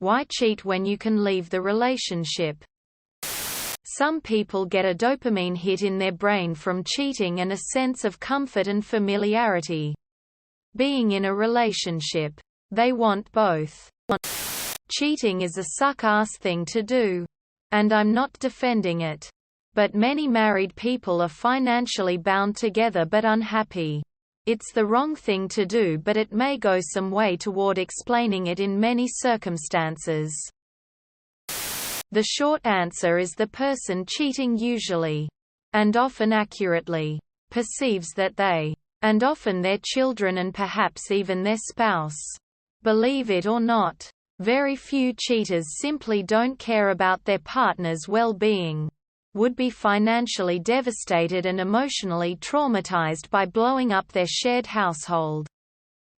Why cheat when you can leave the relationship? Some people get a dopamine hit in their brain from cheating and a sense of comfort and familiarity. Being in a relationship, they want both. Cheating is a suck-ass thing to do. And I'm not defending it. But many married people are financially bound together but unhappy. It's the wrong thing to do, but it may go some way toward explaining it in many circumstances. The short answer is the person cheating usually, and often accurately, perceives that they, and often their children and perhaps even their spouse. Believe it or not, very few cheaters simply don't care about their partner's well-being. Would be financially devastated and emotionally traumatized by blowing up their shared household.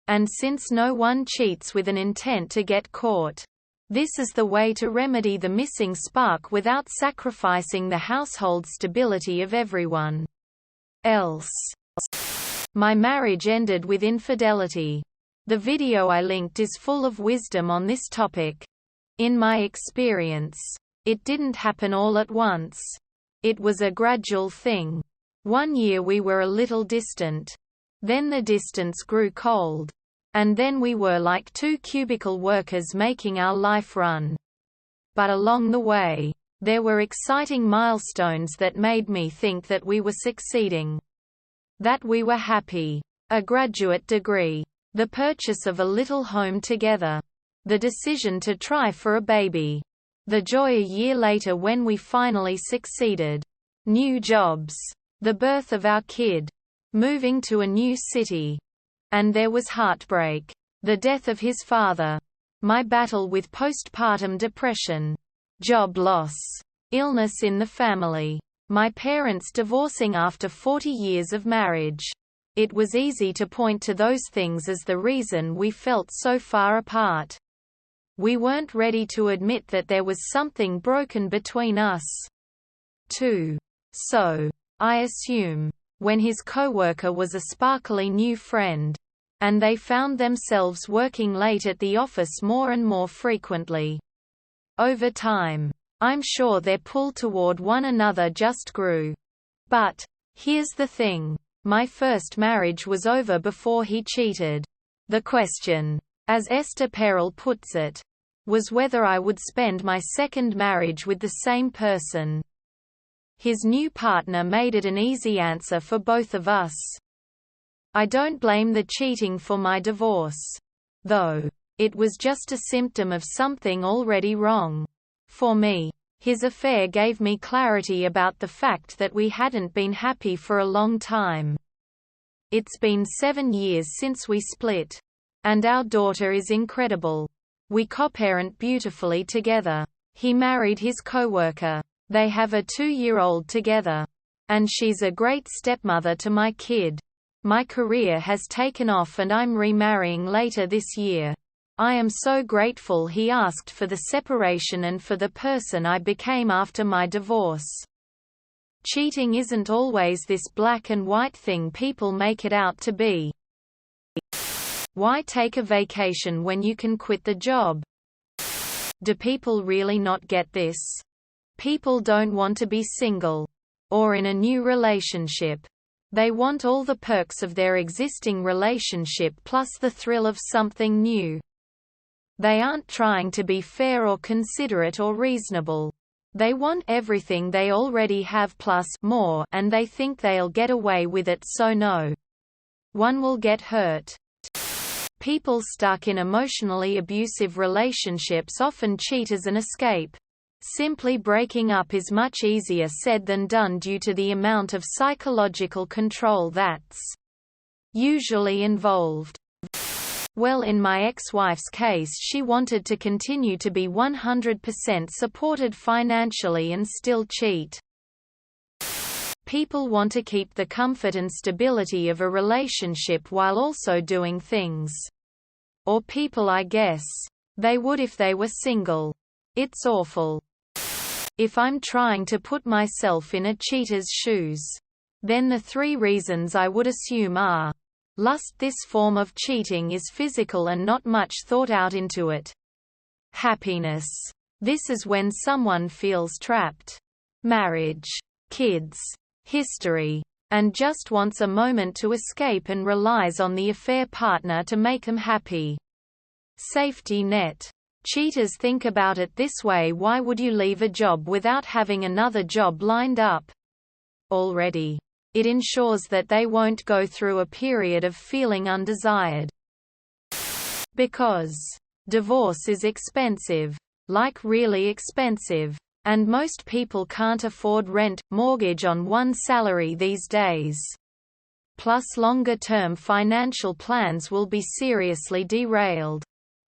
And since no one cheats with an intent to get caught, this is the way to remedy the missing spark without sacrificing the household stability of everyone else. My marriage ended with infidelity. The video I linked is full of wisdom on this topic. In my experience, it didn't happen all at once. It was a gradual thing. 1 year we were a little distant. Then the distance grew cold. And then we were like two cubicle workers making our life run. But along the way, there were exciting milestones that made me think that we were succeeding. That we were happy. A graduate degree. The purchase of a little home together. The decision to try for a baby. The joy a year later when we finally succeeded. New jobs. The birth of our kid. Moving to a new city. And there was heartbreak. The death of his father. My battle with postpartum depression. Job loss. Illness in the family. My parents divorcing after 40 years of marriage. It was easy to point to those things as the reason we felt so far apart. We weren't ready to admit that there was something broken between us. 2. So, I assume, when his coworker was a sparkly new friend, and they found themselves working late at the office more and more frequently. Over time, I'm sure their pull toward one another just grew. But, here's the thing, my first marriage was over before he cheated. The question, as Esther Perel puts it, was whether I would spend my second marriage with the same person. His new partner made it an easy answer for both of us. I don't blame the cheating for my divorce. Though, it was just a symptom of something already wrong. For me, his affair gave me clarity about the fact that we hadn't been happy for a long time. It's been 7 years since we split. And our daughter is incredible. We co-parent beautifully together. He married his coworker. They have a 2-year-old together. And she's a great stepmother to my kid. My career has taken off and I'm remarrying later this year. I am so grateful he asked for the separation and for the person I became after my divorce. Cheating isn't always this black and white thing people make it out to be. Why take a vacation when you can quit the job? Do people really not get this? People don't want to be single. Or in a new relationship. They want all the perks of their existing relationship plus the thrill of something new. They aren't trying to be fair or considerate or reasonable. They want everything they already have plus more, and they think they'll get away with it, so no one will get hurt. People stuck in emotionally abusive relationships often cheat as an escape. Simply breaking up is much easier said than done due to the amount of psychological control that's usually involved. Well, in my ex-wife's case, she wanted to continue to be 100% supported financially and still cheat. People want to keep the comfort and stability of a relationship while also doing things. Or people, I guess. They would if they were single. It's awful. If I'm trying to put myself in a cheater's shoes, then the 3 reasons I would assume are: lust. This form of cheating is physical and not much thought out into it. Happiness. This is when someone feels trapped. Marriage, kids, history, and just wants a moment to escape and relies on the affair partner to make them happy. Safety net. Cheaters think about it this way: why would you leave a job without having another job lined up already? It ensures that they won't go through a period of feeling undesired. Because divorce is expensive. Like really expensive. And most people can't afford rent, mortgage on one salary these days. Plus longer-term financial plans will be seriously derailed.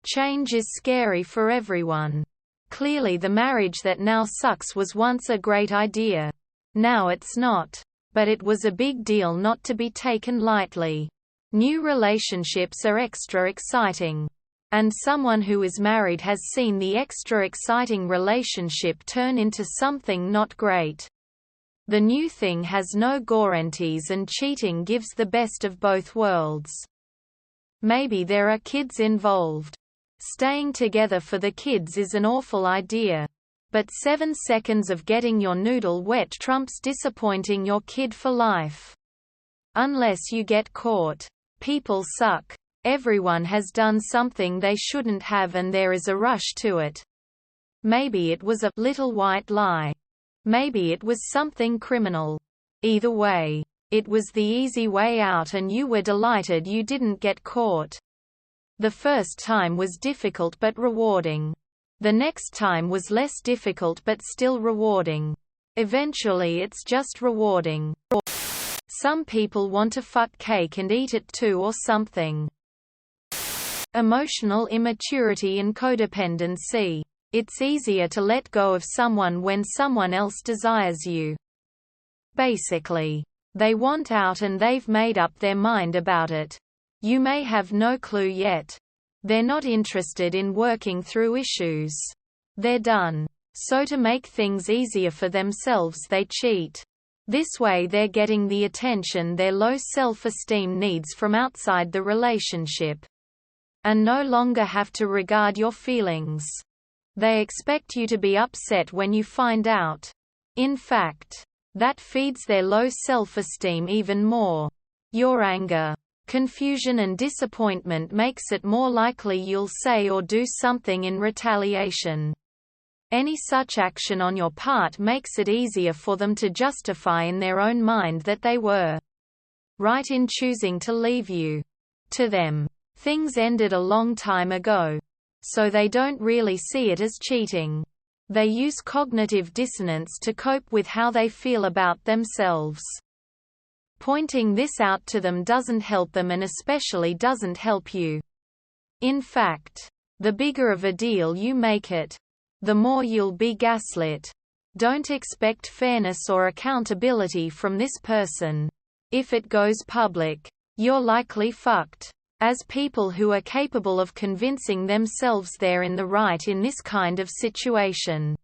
Change is scary for everyone. Clearly the marriage that now sucks was once a great idea. Now it's not. But it was a big deal, not to be taken lightly. New relationships are extra exciting. And someone who is married has seen the extra exciting relationship turn into something not great. The new thing has no guarantees and cheating gives the best of both worlds. Maybe there are kids involved. Staying together for the kids is an awful idea. But 7 seconds of getting your noodle wet trumps disappointing your kid for life. Unless you get caught. People suck. Everyone has done something they shouldn't have and there is a rush to it. Maybe it was a little white lie. Maybe it was something criminal. Either way, it was the easy way out and you were delighted you didn't get caught. The first time was difficult but rewarding. The next time was less difficult but still rewarding. Eventually it's just rewarding. Some people want to fuck cake and eat it too or something. Emotional immaturity and codependency. It's easier to let go of someone when someone else desires you. Basically, they want out and they've made up their mind about it. You may have no clue yet. They're not interested in working through issues. They're done. So to make things easier for themselves they cheat. This way they're getting the attention their low self-esteem needs from outside the relationship. And no longer have to regard your feelings. They expect you to be upset when you find out. In fact, that feeds their low self-esteem even more. Your anger, confusion and disappointment makes it more likely you'll say or do something in retaliation. Any such action on your part makes it easier for them to justify in their own mind that they were right in choosing to leave you. To them, things ended a long time ago. So they don't really see it as cheating. They use cognitive dissonance to cope with how they feel about themselves. Pointing this out to them doesn't help them and especially doesn't help you. In fact, the bigger of a deal you make it, the more you'll be gaslit. Don't expect fairness or accountability from this person. If it goes public, you're likely fucked. As people who are capable of convincing themselves they're in the right in this kind of situation,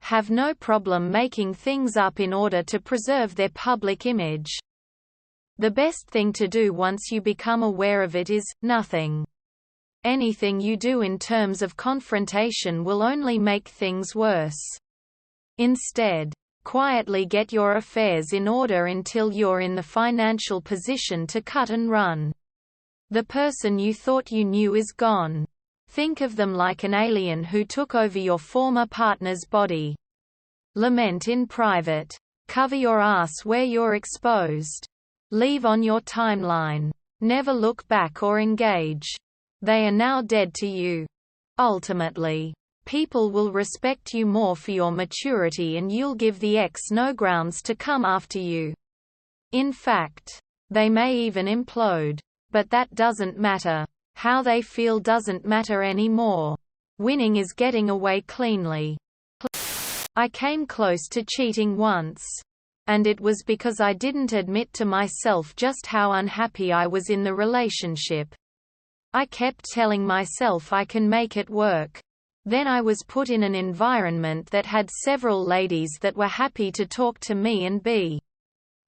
have no problem making things up in order to preserve their public image. The best thing to do once you become aware of it is nothing. Anything you do in terms of confrontation will only make things worse. Instead, quietly get your affairs in order until you're in the financial position to cut and run. The person you thought you knew is gone. Think of them like an alien who took over your former partner's body. Lament in private. Cover your ass where you're exposed. Leave on your timeline. Never look back or engage. They are now dead to you. Ultimately, people will respect you more for your maturity and you'll give the ex no grounds to come after you. In fact, they may even implode. But that doesn't matter. How they feel doesn't matter anymore. Winning is getting away cleanly. I came close to cheating once. And it was because I didn't admit to myself just how unhappy I was in the relationship. I kept telling myself I can make it work. Then I was put in an environment that had several ladies that were happy to talk to me and be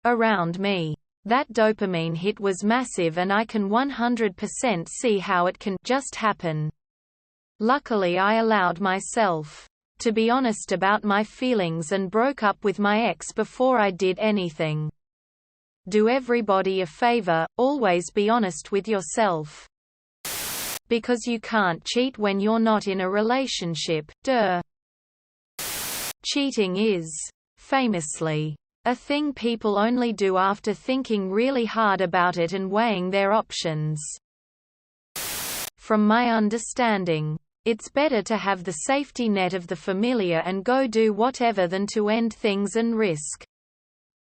around me. That dopamine hit was massive and I can 100% see how it can just happen. Luckily I allowed myself to be honest about my feelings and broke up with my ex before I did anything. Do everybody a favor, always be honest with yourself. Because you can't cheat when you're not in a relationship, duh. Cheating is, famously, a thing people only do after thinking really hard about it and weighing their options. From my understanding, it's better to have the safety net of the familiar and go do whatever than to end things and risk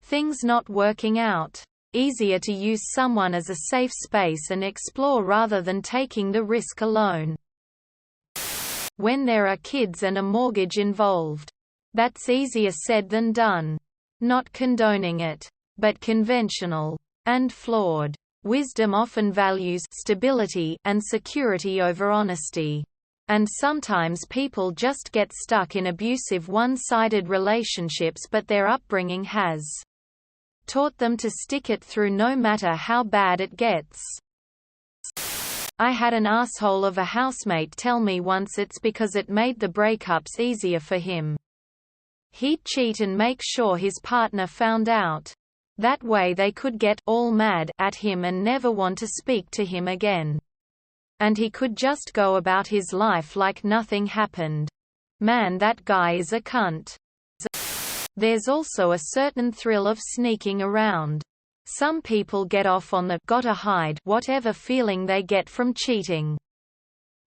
things not working out. Easier to use someone as a safe space and explore rather than taking the risk alone. When there are kids and a mortgage involved, that's easier said than done. Not condoning it, but conventional and flawed. Wisdom often values stability and security over honesty. And sometimes people just get stuck in abusive one-sided relationships, but their upbringing has taught them to stick it through no matter how bad it gets. I had an asshole of a housemate tell me once it's because it made the breakups easier for him. He'd cheat and make sure his partner found out. That way they could get all mad at him and never want to speak to him again. And he could just go about his life like nothing happened. Man, that guy is a cunt. There's also a certain thrill of sneaking around. Some people get off on the gotta hide whatever feeling they get from cheating.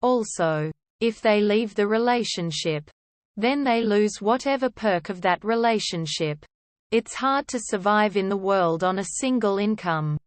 Also, if they leave the relationship, then they lose whatever perk of that relationship. It's hard to survive in the world on a single income.